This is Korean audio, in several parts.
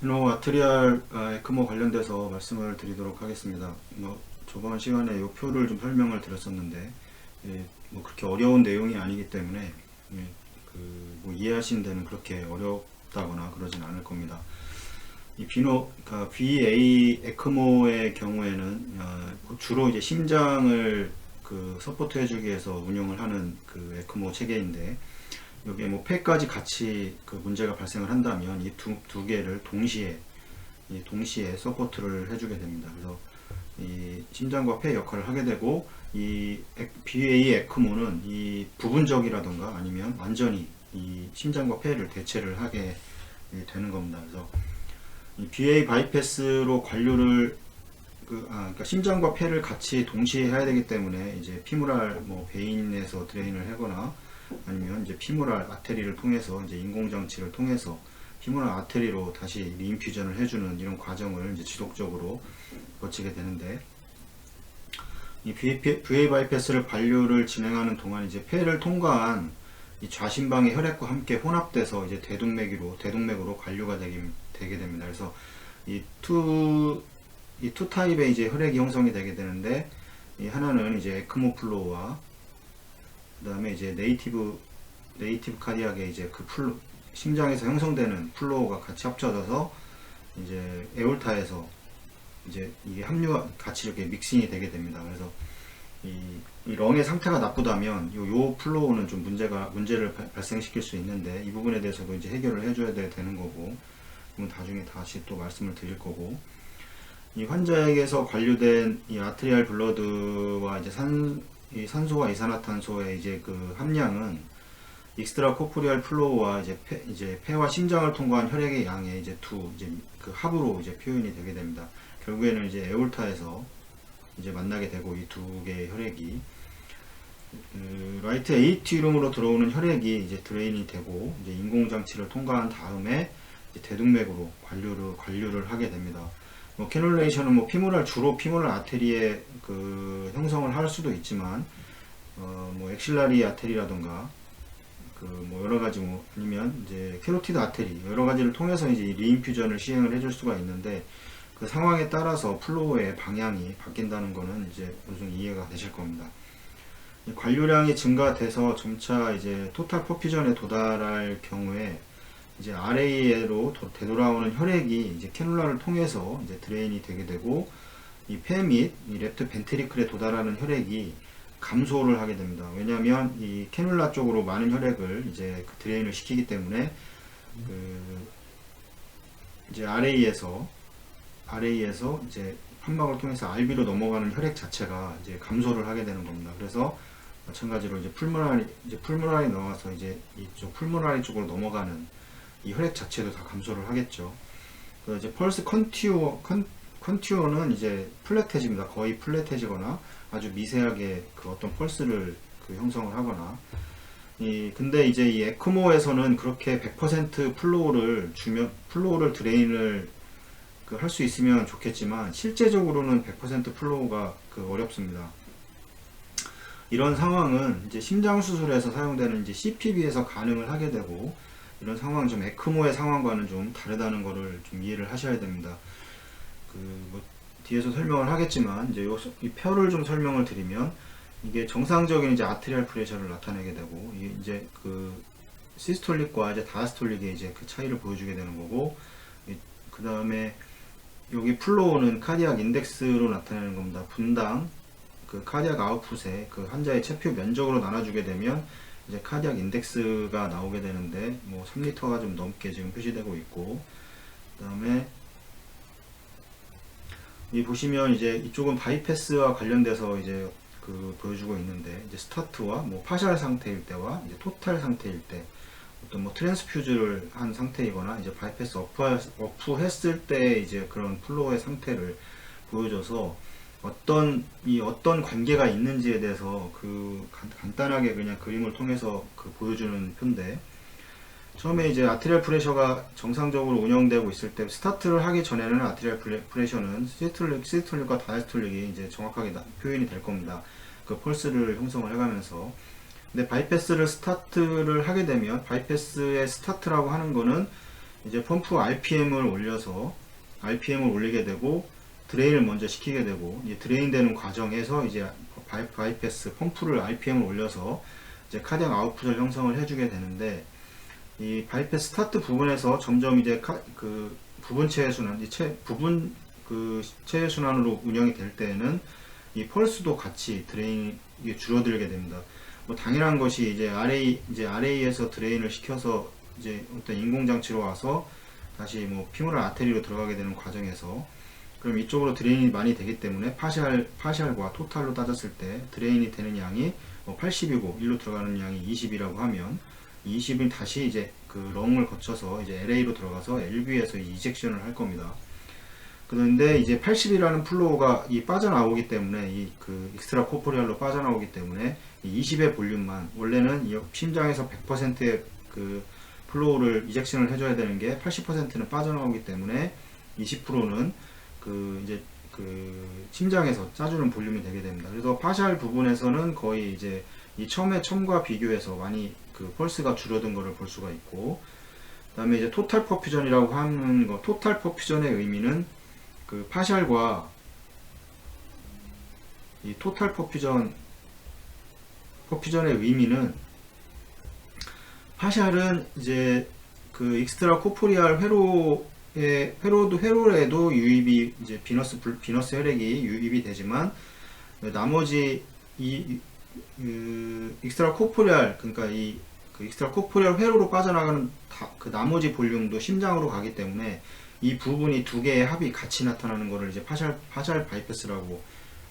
아트리알 에크모 관련돼서 말씀을 드리도록 하겠습니다. 저번 시간에 이 표를 좀 설명을 드렸었는데, 그렇게 어려운 내용이 아니기 때문에, 이해하시는 데는 그렇게 어렵다거나 그러진 않을 겁니다. 그러니까 VA 에크모의 경우에는, 주로 이제 심장을 서포트 해주기 위해서 운영을 하는 에크모 체계인데, 여기에 폐까지 같이 문제가 발생을 한다면 이 두 개를 동시에 서포트를 해주게 됩니다. 그래서 이 심장과 폐 역할을 하게 되고, 이 BA 에크모는 이 부분적이라던가 아니면 완전히 이 심장과 폐를 대체를 하게 되는 겁니다. 그래서 이 BA 바이패스로 관료를 그러니까 심장과 폐를 같이 동시에 해야 되기 때문에 이제 피무랄 베인에서 드레인을 하거나 아니면 이제 피무랄 아테리를 통해서 이제 인공장치를 통해서 피무랄 아테리로 다시 리인퓨전을 해주는 이런 과정을 이제 지속적으로 거치게 되는데, 이 VA 바이패스를 관료를 진행하는 동안 이제 폐를 통과한 이 좌심방의 혈액과 함께 혼합돼서 이제 대동맥으로 관료가 되게 됩니다. 그래서 이 투 타입의 이제 혈액이 형성이 되게 되는데, 이 하나는 이제 에크모 플로우와 그 다음에 이제 네이티브 카디악의 이제 심장에서 형성되는 플로우가 같이 합쳐져서 이제 에올타에서 이제 이게 합류가 같이 이렇게 믹싱이 되게 됩니다. 그래서 이 렁의 상태가 나쁘다면 요 플로우는 좀 문제를 발생시킬 수 있는데, 이 부분에 대해서도 이제 해결을 해줘야 되는 거고, 그럼 나중에 다시 또 말씀을 드릴 거고, 이 환자에게서 관료된 이 아트리알 블러드와 이제 이 산소와 이산화탄소의 이제 함량은 익스트라 코프리알 플로우와 이제 폐와 심장을 통과한 혈액의 양의 이제 합으로 이제 표현이 되게 됩니다. 결국에는 이제 에올타에서 이제 만나게 되고, 이 두 개의 혈액이 라이트 에이티룸으로 들어오는 혈액이 이제 드레인이 되고, 이제 인공장치를 통과한 다음에 이제 대동맥으로 관료를 하게 됩니다. 캐놀레이션은 주로 피무랄 아테리에 형성을 할 수도 있지만, 엑실라리 아테리라던가 여러 가지 아니면 이제 캐로티드 아테리 여러 가지를 통해서 이제 리인퓨전을 시행을 해줄 수가 있는데, 그 상황에 따라서 플로우의 방향이 바뀐다는 거는 이제 어느 정도 이해가 되실 겁니다. 관료량이 증가돼서 점차 이제 토탈 퍼퓨전에 도달할 경우에 이제 RA로 되돌아오는 혈액이 이제 캐놀라를 통해서 이제 드레인이 되게 되고, 이 폐 및 이 랩트 벤트리클에 도달하는 혈액이 감소를 하게 됩니다. 왜냐하면 이 캐놀라 쪽으로 많은 혈액을 이제 드레인을 시키기 때문에 이제 RA에서 이제 판막을 통해서 RB로 넘어가는 혈액 자체가 이제 감소를 하게 되는 겁니다. 그래서 마찬가지로 이제 풀모라리 나와서 이제 이쪽 풀모라리 쪽으로 넘어가는 이 혈액 자체도 다 감소를 하겠죠. 그래서 이제 펄스 컨티오는 이제 플랫해집니다. 거의 플랫해지거나 아주 미세하게 어떤 펄스를 형성을 하거나, 근데 이제 이 에크모에서는 그렇게 100% 플로우를 드레인을 할 수 있으면 좋겠지만, 실제적으로는 100% 플로우가 어렵습니다. 이런 상황은 이제 심장 수술에서 사용되는 이제 CPB에서 가능을 하게 되고, 이런 상황은 좀 에크모의 상황과는 좀 다르다는 거를 좀 이해를 하셔야 됩니다. 뒤에서 설명을 하겠지만, 이제 이 표를 좀 설명을 드리면, 이게 정상적인 이제 아트리알 프레셔를 나타내게 되고, 이제 시스톨릭과 이제 다이스톨릭의 이제 차이를 보여주게 되는 거고, 그 다음에 여기 플로우는 카디악 인덱스로 나타내는 겁니다. 분당 카디악 아웃풋에 환자의 체표 면적으로 나눠주게 되면 이제 카디악 인덱스가 나오게 되는데, 3리터가 좀 넘게 지금 표시되고 있고, 그 다음에 보시면 이제 이쪽은 바이패스와 관련돼서 이제 보여주고 있는데, 이제 스타트와 파샬 상태일 때와 이제 토탈 상태일 때, 어떤 트랜스퓨즈를 한 상태이거나 이제 바이패스 어프 했을 때 이제 그런 플로우의 상태를 보여줘서 어떤 관계가 있는지에 대해서 간단하게 그냥 그림을 통해서 보여주는 표인데, 처음에 이제 아트리얼 프레셔가 정상적으로 운영되고 있을 때, 스타트를 하기 전에는 아트리얼 프레셔는 시스톨릭과 다이스톨릭이 이제 정확하게 표현이 될 겁니다. 펄스를 형성을 해가면서. 근데 바이패스를 스타트를 하게 되면, 바이패스의 스타트라고 하는 거는 이제 펌프 RPM을 올리게 되고 드레인을 먼저 시키게 되고, 이제 드레인 되는 과정에서 이제 바이패스 펌프를 RPM을 올려서 이제 카디악 아웃풋을 형성을 해주게 되는데, 이 바이패스 스타트 부분에서 점점 이제 그 부분 체외 순환, 체외 순환으로 운영이 될 때에는 이 펄스도 같이 드레인이 줄어들게 됩니다. 뭐 당연한 것이 이제 RA에서 드레인을 시켜서 이제 어떤 인공장치로 와서 다시 뭐 피모랄 아테리로 들어가게 되는 과정에서, 그럼 이쪽으로 드레인이 많이 되기 때문에 파샬과 토탈로 따졌을 때 드레인이 되는 양이 80이고 일로 들어가는 양이 20이라고 하면, 20은 다시 이제 그 렁을 거쳐서 이제 LA로 들어가서 LB에서 이젝션을 할 겁니다. 그런데 이제 80이라는 플로우가 빠져나오기 때문에, 이 그 익스트라 코포리알로 빠져나오기 때문에 20의 볼륨만, 원래는 심장에서 100%의 그 플로우를 이젝션을 해줘야 되는 게 80%는 빠져나오기 때문에 20%는 그 이제 그 심장에서 짜주는 볼륨이 되게 됩니다. 그래서 파샬 부분에서는 거의 이제 이 처음과 비교해서 많이 그 펄스가 줄어든 것을 볼 수가 있고, 그 다음에 이제 토탈 퍼퓨전이라고 하는 거, 토탈 퍼퓨전의 의미는 그 파샬과 이 토탈 퍼퓨전의 의미는, 파샬은 이제 그 익스트라 코포리알 회로에도 유입이, 이제 비너스 혈액이 유입이 되지만, 나머지 익스트라 코포리알, 그러니까 그 익스트라 코포리알 회로로 빠져나가는 그 나머지 볼륨도 심장으로 가기 때문에 이 부분이 두 개의 합이 같이 나타나는 것을 이제 파샬 바이패스라고,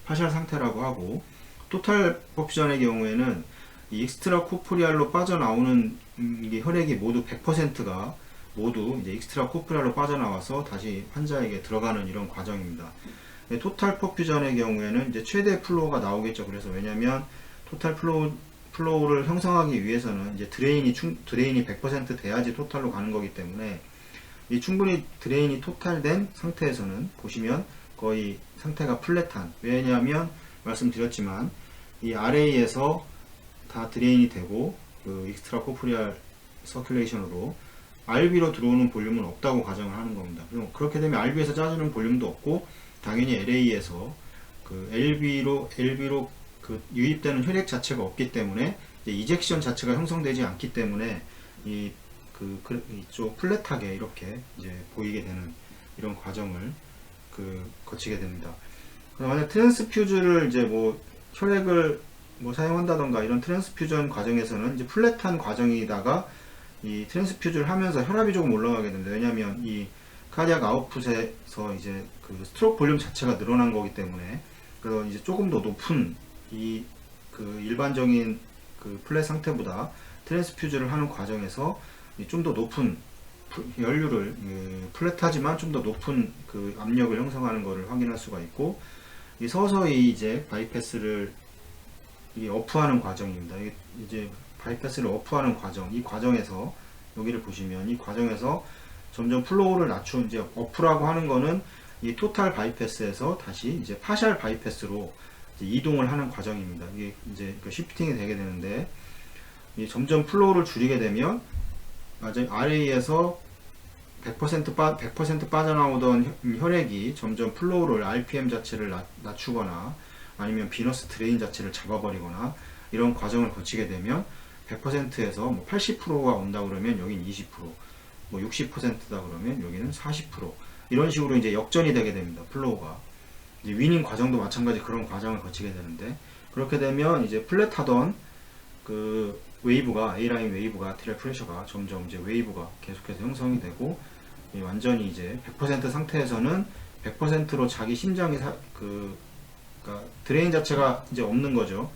파샬 상태라고 하고, 토탈 퍼퓨전의 경우에는 이 익스트라 코포리알로 빠져나오는 이 혈액이 모두 100%가 모두 이제 익스트라 코포리알로 빠져나와서 다시 환자에게 들어가는 이런 과정입니다. 토탈 퍼퓨전의 경우에는 이제 최대 플로우가 나오겠죠. 그래서 왜냐면 토탈 플로우를 형성하기 위해서는 이제 드레인이 100% 돼야지 토탈로 가는 거기 때문에, 이 충분히 드레인이 토탈된 상태에서는 보시면 거의 상태가 플랫한, 왜냐하면 말씀드렸지만 이 RA에서 다 드레인이 되고 그 익스트라 코포리알 서큘레이션으로 RB로 들어오는 볼륨은 없다고 가정을 하는 겁니다. 그렇게 되면 RB에서 짜주는 볼륨도 없고, 당연히 LA에서 그 LB로 그 유입되는 혈액 자체가 없기 때문에 이제 이젝션 자체가 형성되지 않기 때문에 이쪽 플랫하게 이렇게 이제 보이게 되는 이런 과정을 거치게 됩니다. 만약 트랜스퓨즈를 이제 뭐 혈액을 뭐 사용한다던가 이런 트랜스퓨전 과정에서는 이제 플랫한 과정이다가 이 트랜스퓨즈를 하면서 혈압이 조금 올라가게 됩니다. 왜냐하면 이 카디악 아웃풋에서 이제 그 스트로크 볼륨 자체가 늘어난 거기 때문에, 그래서 이제 조금 더 높은 그 일반적인 그 플랫 상태보다 트랜스퓨즈를 하는 과정에서 좀 더 높은 연류를, 플랫하지만 좀 더 높은 그 압력을 형성하는 것을 확인할 수가 있고, 서서히 이제 바이패스를 어프하는 과정입니다. 이제 바이패스를 어프하는 과정, 이 과정에서 여기를 보시면 이 과정에서 점점 플로우를 낮춘, 이제 어프라고 하는 거는 이 토탈 바이패스에서 다시 이제 파샬 바이패스로 이제 이동을 하는 과정입니다. 이게 이제 시프팅이 되게 되는데, 점점 플로우를 줄이게 되면 RA에서 100% 빠져나오던 혈액이 점점 플로우를 RPM 자체를 낮추거나 아니면 비너스 드레인 자체를 잡아버리거나 이런 과정을 거치게 되면 100%에서 뭐 80%가 온다 그러면 여긴 20%, 뭐 60%다 그러면 여기는 40%, 이런 식으로 이제 역전이 되게 됩니다. 플로우가 이제 위닝 과정도 마찬가지 그런 과정을 거치게 되는데, 그렇게 되면 이제 플랫하던 그 웨이브가, A라인 웨이브가, 아티리얼 프레셔가 점점 이제 웨이브가 계속해서 형성이 되고, 완전히 이제 100% 상태에서는 100%로 자기 심장이 그러니까 드레인 자체가 이제 없는 거죠.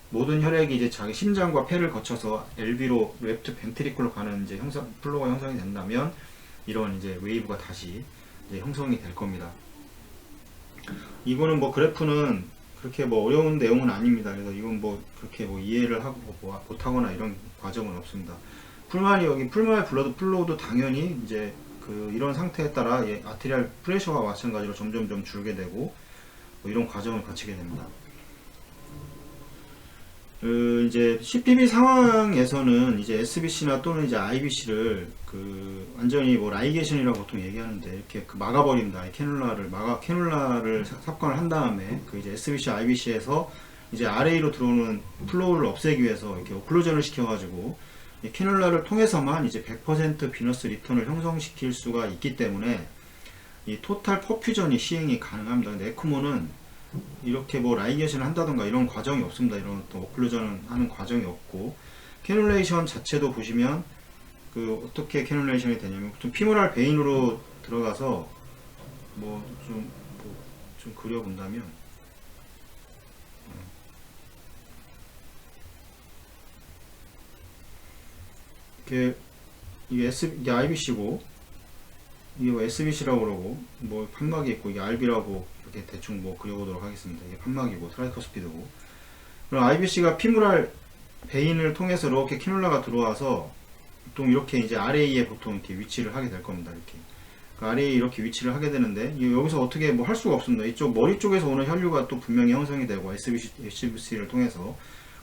모든 혈액이 이제 자기 심장과 폐를 거쳐서 LV로 랩트 벤트리클로 가는 이제 플로우가 형성이 된다면, 이런 이제 웨이브가 다시 이제 형성이 될 겁니다. 이거는 뭐 그래프는 그렇게 뭐 어려운 내용은 아닙니다. 그래서 이건 뭐 그렇게 뭐 이해를 하고 뭐 못하거나 이런 과정은 없습니다. 여기 풀마의 블러드 플로우도 당연히 이제 이런 상태에 따라 아티리얼 프레셔와 마찬가지로 점점 줄게 되고 뭐 이런 과정을 거치게 됩니다. 이제 CPB 상황에서는 이제 SBC나 또는 이제 IBC를 완전히 뭐 라이게이션이라고 보통 얘기하는데 이렇게 막아버린다. 이 캐놀라를 삽관을 한 다음에 이제 SBC, IBC에서 이제 RA로 들어오는 플로우를 없애기 위해서 이렇게 오클루전을 시켜가지고 이 캐놀라를 통해서만 이제 100% 비너스 리턴을 형성시킬 수가 있기 때문에 이 토탈 퍼퓨전이 시행이 가능합니다. 근데 에크모는 이렇게 뭐 라이게이션을 한다던가 이런 과정이 없습니다. 이런 또 오클루전 하는 과정이 없고, 캐놀레이션 자체도 보시면 어떻게 캐놀레이션이 되냐면 보통 피모랄 베인으로 들어가서 좀 그려본다면 이게 IBC고 이게 뭐 SBC라고 그러고 뭐 판막이 있고 이게 RB라고 이렇게 대충 뭐 그려보도록 하겠습니다. 이게 판막이고 트라이커스피드고, 그럼 IBC가 피모랄 베인을 통해서 이렇게 캐놀라가 들어와서 보통 이렇게 이제 RA에 보통 이렇게 위치를 하게 될 겁니다. 이렇게 RA에 이렇게 위치를 하게 되는데 여기서 어떻게 뭐 할 수가 없습니다. 이쪽 머리 쪽에서 오는 혈류가 또 분명히 형성이 되고 SBC를 통해서,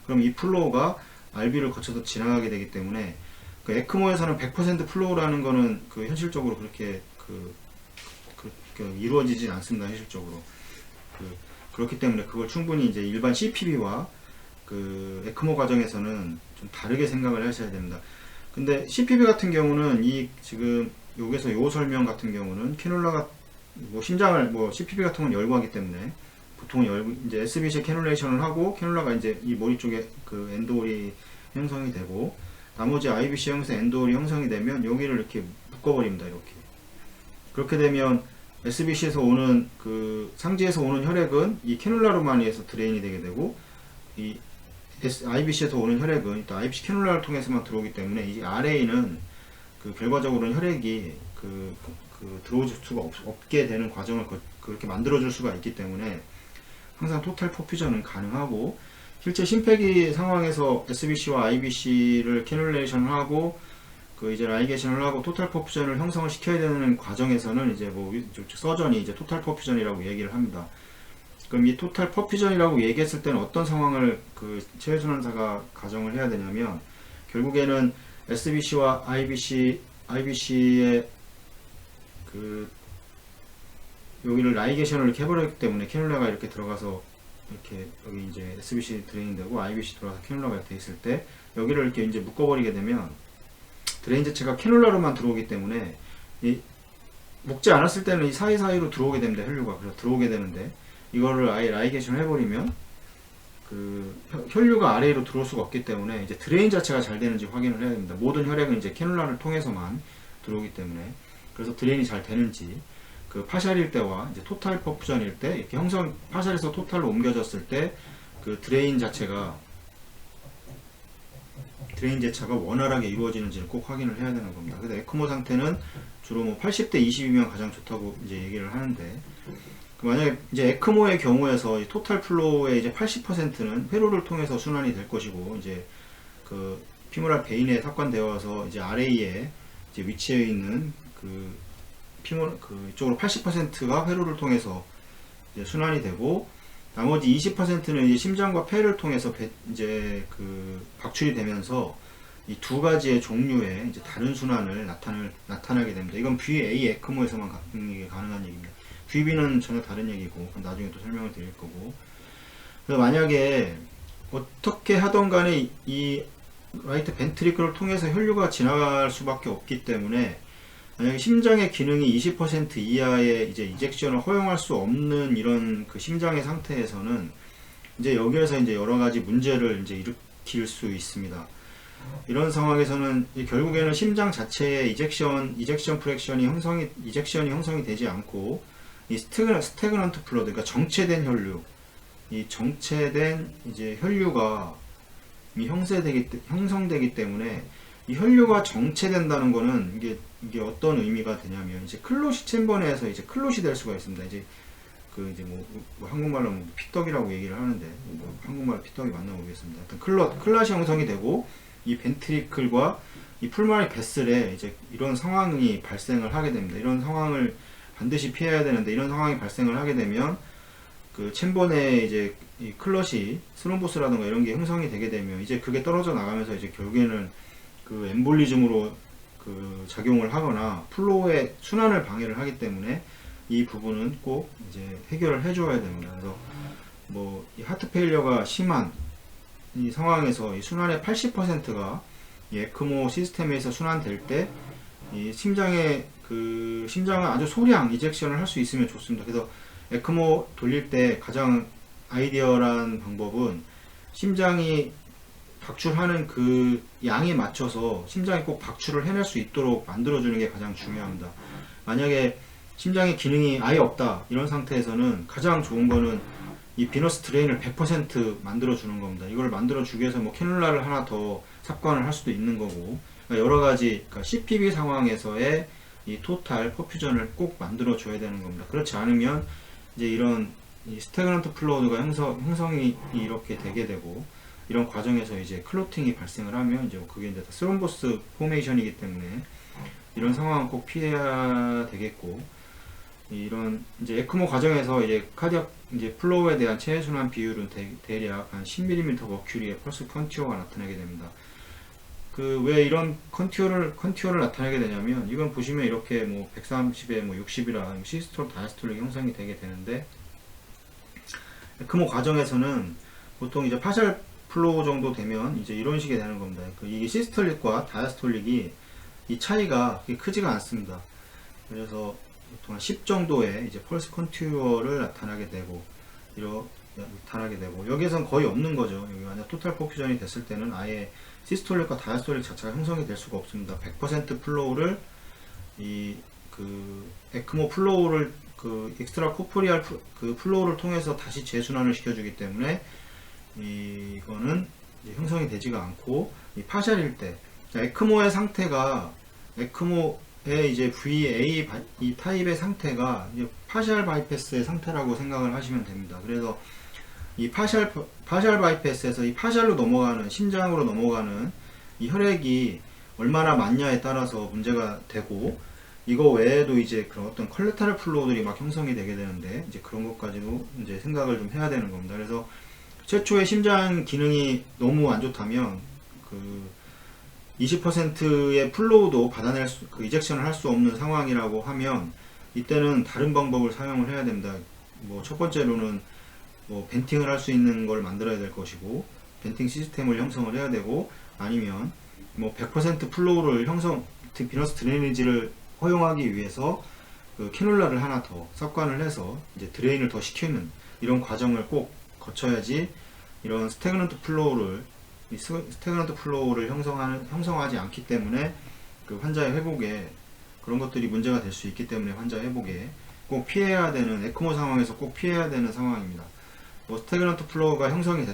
그럼 이 플로우가 RB를 거쳐서 지나가게 되기 때문에 에크모에서는 100% 플로우라는 거는 현실적으로 그렇게 이루어지진 않습니다. 현실적으로. 그렇기 때문에 그걸 충분히 이제 일반 CPB와 에크모 과정에서는 좀 다르게 생각을 하셔야 됩니다. 근데 CPB 같은 경우는 지금 여기서 요 설명 같은 경우는 캐놀라가 심장을 CPB 같은 건 열고하기 때문에 보통 이제 SBC 캐놀레이션을 하고 캐놀라가 이제 이 머리 쪽에 엔도홀이 형성이 되고, 나머지 IBC 형성 엔도홀이 형성이 되면 여기를 이렇게 묶어버립니다. 이렇게. 그렇게 되면 SBC에서 오는 상지에서 오는 혈액은 이 캐놀라로만 의해서 드레인이 되게 되고, 이 IBC에서 오는 혈액은 또 IBC 캐놀라를 통해서만 들어오기 때문에 이 RA는 결과적으로는 혈액이 들어올 수가 없게 되는 과정을 그렇게 만들어줄 수가 있기 때문에 항상 토탈 퍼퓨전은 가능하고, 실제 심폐기 상황에서 SBC와 IBC를 캐놀레이션을 하고 이제 라이게이션을 하고 토탈 퍼퓨전을 형성을 시켜야 되는 과정에서는 이제 서전이 이제 토탈 퍼퓨전이라고 얘기를 합니다. 그럼 이 토탈 퍼퓨전이라고 얘기했을 때는 어떤 상황을 체외순환사가 가정을 해야 되냐면, 결국에는 SBC와 IBC의 여기를 라이게이션을 이렇게 해버렸기 때문에 캐놀라가 이렇게 들어가서 이렇게 여기 이제 SBC 드레인 되고 IBC 들어가서 캐놀라가 이렇게 돼 있을 때 여기를 이렇게 이제 묶어버리게 되면 드레인 자체가 캐놀라로만 들어오기 때문에 묶지 않았을 때는 이 사이사이로 들어오게 됩니다. 혈류가. 그래서 들어오게 되는데 이거를 아예 라이게이션을 해버리면 혈류가 아래로 들어올 수가 없기 때문에 이제 드레인 자체가 잘 되는지 확인을 해야 됩니다. 모든 혈액은 이제 캐놀라를 통해서만 들어오기 때문에, 그래서 드레인이 잘 되는지 파샬일 때와 이제 토탈 퍼퓨전일 때 이렇게 파샬에서 토탈로 옮겨졌을 때 드레인 자체가 원활하게 이루어지는지를 꼭 확인을 해야 되는 겁니다. 근데 에크모 상태는 주로 80대 20이면 가장 좋다고 이제 얘기를 하는데, 만약에 이제 에크모의 경우에서 토탈 플로우의 이제 80%는 회로를 통해서 순환이 될 것이고, 이제 피모랄 베인에 삽관되어서 이제 RA에 이제 위치해 있는 이쪽으로 80%가 회로를 통해서 이제 순환이 되고, 나머지 20%는 이제 심장과 폐를 통해서 이제 박출이 되면서 이 두 가지의 종류의 이제 다른 순환을 나타나게 됩니다. 이건 VA 에크모에서만 가능한 얘기입니다. VB는 전혀 다른 얘기고, 나중에 또 설명을 드릴 거고. 그래서 만약에 어떻게 하던 간에 이 라이트 벤트리클을 통해서 혈류가 지나갈 수밖에 없기 때문에, 만약에 심장의 기능이 20% 이하의 이제 이젝션을 허용할 수 없는 이런 심장의 상태에서는 이제 여기에서 이제 여러 가지 문제를 이제 일으킬 수 있습니다. 이런 상황에서는 결국에는 심장 자체의 이젝션이 형성이 되지 않고, 이 스태그넌트 플러드, 그러니까 정체된 혈류, 이 정체된 이제 혈류가 형성되기 때문에, 이 혈류가 정체된다는 거는 이게 어떤 의미가 되냐면, 이제 클로시 챔버 내에서 이제 클롯이 될 수가 있습니다. 이제 한국말로 피떡이라고 얘기를 하는데, 한국말로 피떡이 맞나 모르겠습니다. 하여튼 클롯이 형성이 되고, 이 벤트리클과 이 풀마리 베슬에 이제 이런 상황이 발생을 하게 됩니다. 이런 상황을 반드시 피해야 되는데, 이런 상황이 발생을 하게 되면 그 챔버 내에 이제 이 클럿이 스롬보스라든가 이런 게 형성이 되게 되면 이제 그게 떨어져 나가면서 이제 결국에는 그 엠볼리즘으로 그 작용을 하거나 플로우의 순환을 방해를 하기 때문에 이 부분은 꼭 이제 해결을 해줘야 됩니다. 그래서 뭐 이 하트 페일러가 심한 이 상황에서 이 순환의 80%가 이 에크모 시스템에서 순환될 때 이 심장은 아주 소량 이젝션을 할 수 있으면 좋습니다. 그래서 에크모 돌릴 때 가장 아이디어란 방법은 심장이 박출하는 그 양에 맞춰서 심장이 꼭 박출을 해낼 수 있도록 만들어주는 게 가장 중요합니다. 만약에 심장의 기능이 아예 없다 이런 상태에서는 가장 좋은 거는 이 비너스 드레인을 100% 만들어주는 겁니다. 이걸 만들어주기 위해서 뭐 캐놀라를 하나 더 삽관을 할 수도 있는 거고, 그러니까 여러 가지 그러니까 CPB 상황에서의 이 토탈 퍼퓨전을 꼭 만들어줘야 되는 겁니다. 그렇지 않으면 이제 이런 이 스태그넌트 플루이드가 형성이 이렇게 되게 되고, 이런 과정에서 이제 클로팅이 발생을 하면 이제 그게 이제 스롬보스 포메이션이기 때문에 이런 상황은 꼭 피해야 되겠고, 이런 이제 에크모 과정에서 이제 카디악 이제 플로우에 대한 체외 순환 비율은 대략 한 10mm 머큐리의 펄스 컨티오가 나타나게 됩니다. 그 왜 이런 컨티오를 나타내게 되냐면, 이건 보시면 이렇게 뭐 130에 뭐 60이라 시스톨 다이스톨릭 형성이 되게 되는데, 에크모 과정에서는 보통 이제 파셜 플로우 정도 되면 이제 이런 식이 되는 겁니다. 이게 시스톨릭과 다이스톨릭이 이 차이가 크지가 않습니다. 그래서 보통 한 10 정도의 이제 펄스 컨티어를 나타나게 되고, 여기에선 거의 없는 거죠. 여기 만약 토탈 퍼퓨전이 됐을 때는 아예 시스톨릭과 다이스톨릭 자체가 형성이 될 수가 없습니다. 100% 플로우를 그 에크모 플로우를 그 엑스트라 코프리알 그 플로우를 통해서 다시 재순환을 시켜주기 때문에 이거는 이제 형성이 되지가 않고, 이 파셜일 때 에크모의 상태가 에크모의 이제 VA 이 타입의 상태가 이제 파셜 바이패스의 상태라고 생각을 하시면 됩니다. 그래서 이 파셜 바이패스에서 이 파셜로 넘어가는 심장으로 넘어가는 이 혈액이 얼마나 많냐에 따라서 문제가 되고, 이거 외에도 이제 그런 어떤 컬레타럴 플로우들이 막 형성이 되게 되는데, 이제 그런 것까지도 이제 생각을 좀 해야 되는 겁니다. 그래서 최초의 심장 기능이 너무 안 좋다면 그 20%의 플로우도 받아낼 그 이젝션을 할 수 없는 상황이라고 하면, 이때는 다른 방법을 사용을 해야 됩니다. 뭐 첫 번째로는 뭐 벤팅을 할 수 있는 걸 만들어야 될 것이고, 벤팅 시스템을 형성을 해야 되고, 아니면 뭐 100% 플로우를 비너스 드레이니지를 허용하기 위해서 그 캐놀라를 하나 더 삽관을 해서 이제 드레인을 더 시키는 이런 과정을 꼭 거쳐야지 이런 스태그넌트 플로우를 형성하지 않기 때문에 그 환자의 회복에 그런 것들이 문제가 될 수 있기 때문에 환자 회복에 꼭 피해야 되는, 에크모 상황에서 꼭 피해야 되는 상황입니다. 뭐 스태그넌트 플로우가 형성이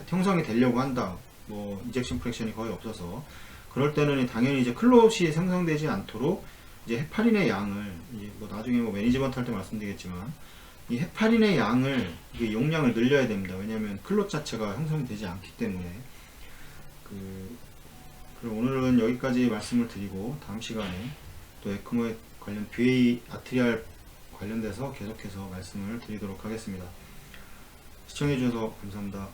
되려고 한다, 뭐 이젝션 프랙션이 거의 없어서 그럴 때는 당연히 이제 클롯이 생성되지 않도록 이제 헤파린의 양을, 이제 뭐 나중에 뭐 매니지먼트 할 때 말씀드리겠지만, 이 헤파린의 양을, 이게 용량을 늘려야 됩니다. 왜냐하면 클롯 자체가 형성이 되지 않기 때문에. 그럼 오늘은 여기까지 말씀을 드리고, 다음 시간에 또 에크모에 관련 BA 아트리알 관련돼서 계속해서 말씀을 드리도록 하겠습니다. 시청해주셔서 감사합니다.